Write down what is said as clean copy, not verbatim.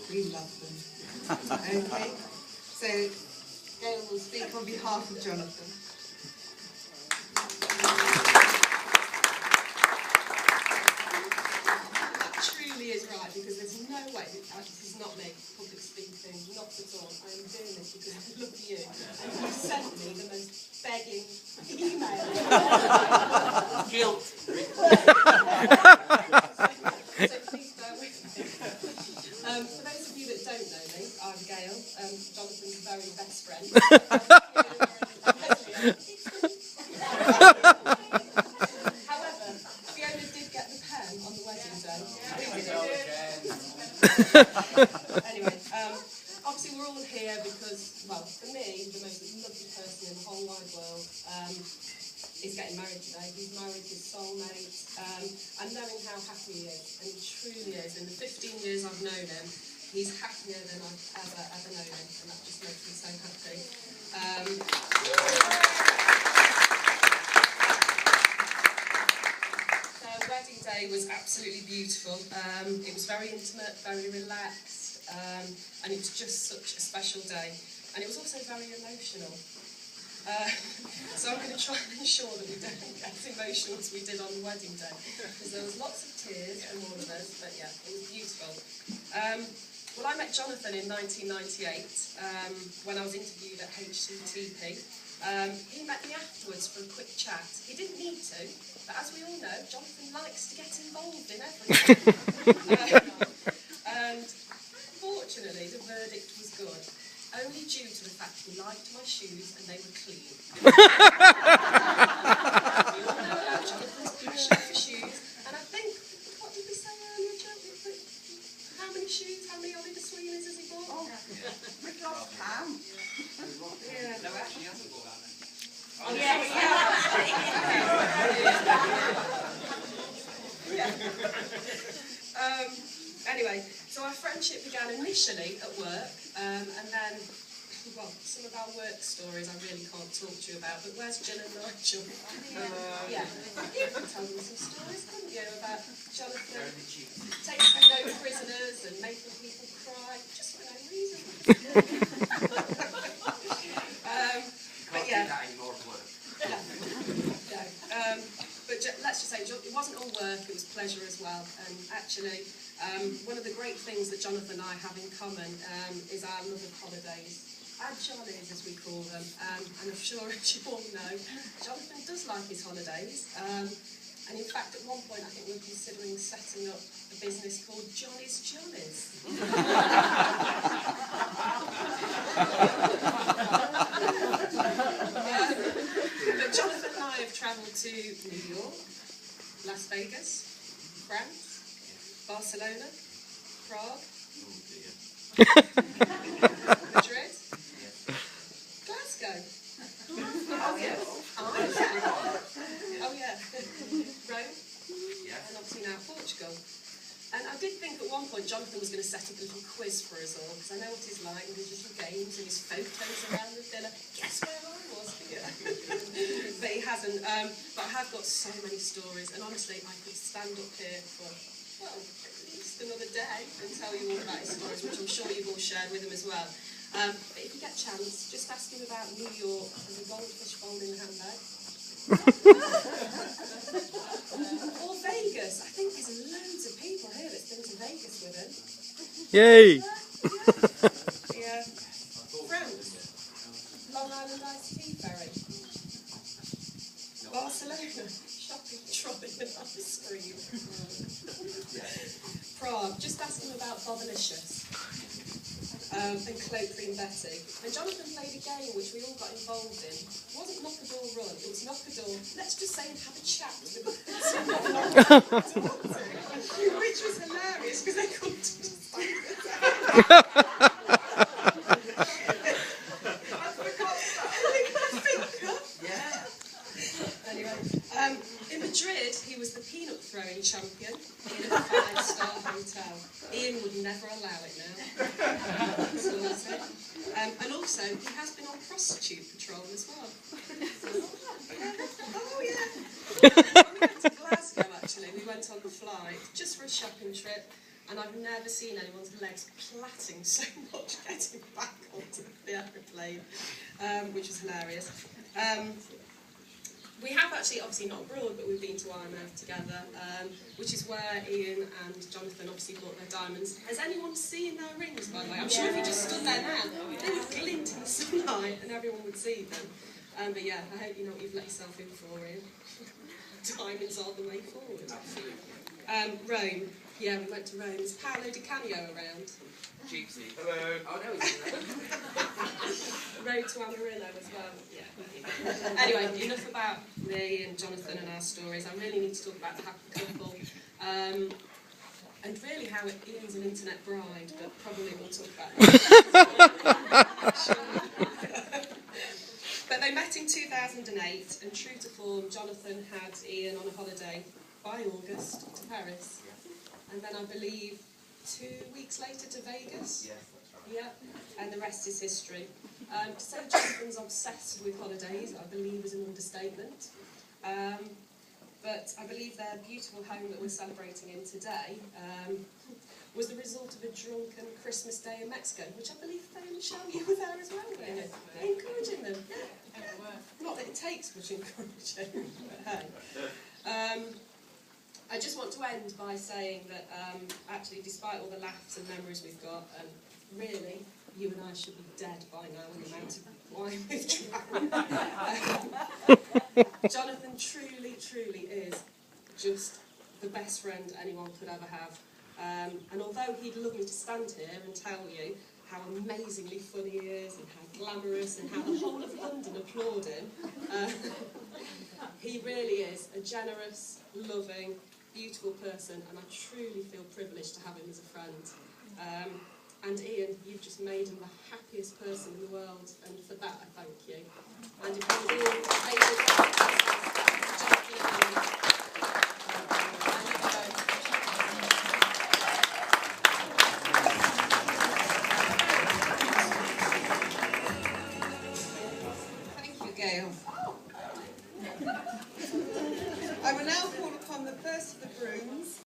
We love them. Okay, so Gail will speak on behalf of Jonathan. That truly is right, because there's no way, this is not me, public speaking, not at all. I am doing this because I love you. And you sent me the most begging email. Guilt. So please bear with me. For those of you that don't know me, I'm Gail, Jonathan's very best friend. However, Fiona did get the pen on the wedding day. Anyway, obviously we're all here because, well, for me, the most lovely person in the whole wide world is getting married today. He's married his soulmate, and knowing how happy he is, and he truly is. In the 15 years I've known him, he's happier than I've ever known him, and that just makes me so happy. Their wedding day was absolutely beautiful. It was very intimate, very relaxed, and it was just such a special day. And it was also very emotional. So I'm going to try and ensure that we don't get as emotional as we did on the wedding day, because there was lots of tears from all of us, but yeah, it was beautiful. Well, I met Jonathan in 1998 when I was interviewed at HCTP. He met me afterwards for a quick chat. He didn't need to, but as we all know, Jonathan likes to get involved in everything. And fortunately, the verdict was good. Only due to the fact he liked my shoes and they were clean. We all know about Jonathan's passion for shoes, and I think, what did we say earlier, Jonathan? How many shoes, how many Oliver Sweeneys has he bought? Oh, Rick lost count. yeah. No, actually, he hasn't bought that many. Oh, yeah. Anyway, so our friendship began initially at work, and then, well, some of our work stories I really can't talk to you about, but where's Jill and Nigel? Yeah, you could tell them some stories, couldn't you, about Jonathan taking no prisoners and making people cry, just for no reason. But yeah. Can't do that anymore at work. But let's just say it wasn't all work, it was pleasure as well. And actually, one of the great things that Jonathan and I have in common is our love of holidays. Our Johnnies, as we call them. And I'm sure, as you all know, Jonathan does like his holidays. And in fact, at one point, I think we're considering setting up a business called Johnny's Johnnies. But Jonathan and I have travelled to New York, Las Vegas, France, Barcelona, Prague, Madrid, Glasgow. Oh yeah. Oh yeah. Rome. And obviously now Portugal. And I did think at one point Jonathan was going to set up a little quiz for us all, because I know what he's like with his little games and his photos around the villa. Guess where I was here? But he hasn't. But I have got so many stories, and honestly, I could stand up here for, well, at least another day and tell you all about his stories, which I'm sure you've all shared with him as well. But if you get a chance, just ask him about New York and the goldfish bowl in the handbag. Or Vegas. I think there's loads of people here that's been to Vegas with him. Yay! Yeah. France. Long Island Iced Tea Ferry. Barcelona. Shopping trolley and ice cream. Prague. Just ask him about Bobalicious. And Cloak Cream Betty. And Jonathan played a game which we all got involved in. It wasn't knock a door run, it was knock a door, let's just say and have a chat with the which was hilarious because they couldn't understand it. Anyway, in Madrid he was the peanut throwing champion in a 5-star hotel. Ian would never allow it now. And also, he has been on prostitute patrol as well. Oh yeah! When we went to Glasgow, actually, we went on the flight just for a shopping trip. and I've never seen anyone's legs platting so much getting back onto the aeroplane, which was hilarious. We have actually, obviously not abroad, but we've been to Ireland together, which is where Ian and Jonathan obviously bought their diamonds. Has anyone seen their rings, by the way? I'm sure if you just stood there now, they would glint in the sunlight and everyone would see them. But yeah, I hope you know what you've let yourself in for, Ian. Diamonds are the way forward. Rome. Yeah, we went to Rome. Is Paolo Di Canio around? Gypsy. Hello. Oh, no, he's in there. Road to Amarillo as well. Yeah. Anyway, enough about me and Jonathan and our stories. I really need to talk about the happy couple. And really how Ian's an internet bride, but probably we'll talk about it. But they met in 2008, and true to form, Jonathan had Ian on a holiday by August to Paris. And then I believe 2 weeks later to Vegas. Yes, that's right. Yeah, and the rest is history. To say Jonathan's obsessed with holidays, I believe, is an understatement. But I believe their beautiful home that we're celebrating in today was the result of a drunken Christmas day in Mexico, which I believe Faye and Michelle, you were there as well, weren't you? Encouraging them. Yeah. Not that it takes much encouraging, but hey. I just want to end by saying that actually, despite all the laughs and memories we've got, really, you and I should be dead by now in the amount of wine we've drank. Jonathan truly, truly is just the best friend anyone could ever have. And although he'd love me to stand here and tell you how amazingly funny he is and how glamorous and how the whole of London applaud him, he really is a generous, loving, beautiful person, and I truly feel privileged to have him as a friend. And Ian, you've just made him the happiest person in the world, and for that I thank you. And if you would all take Thank you, Gail.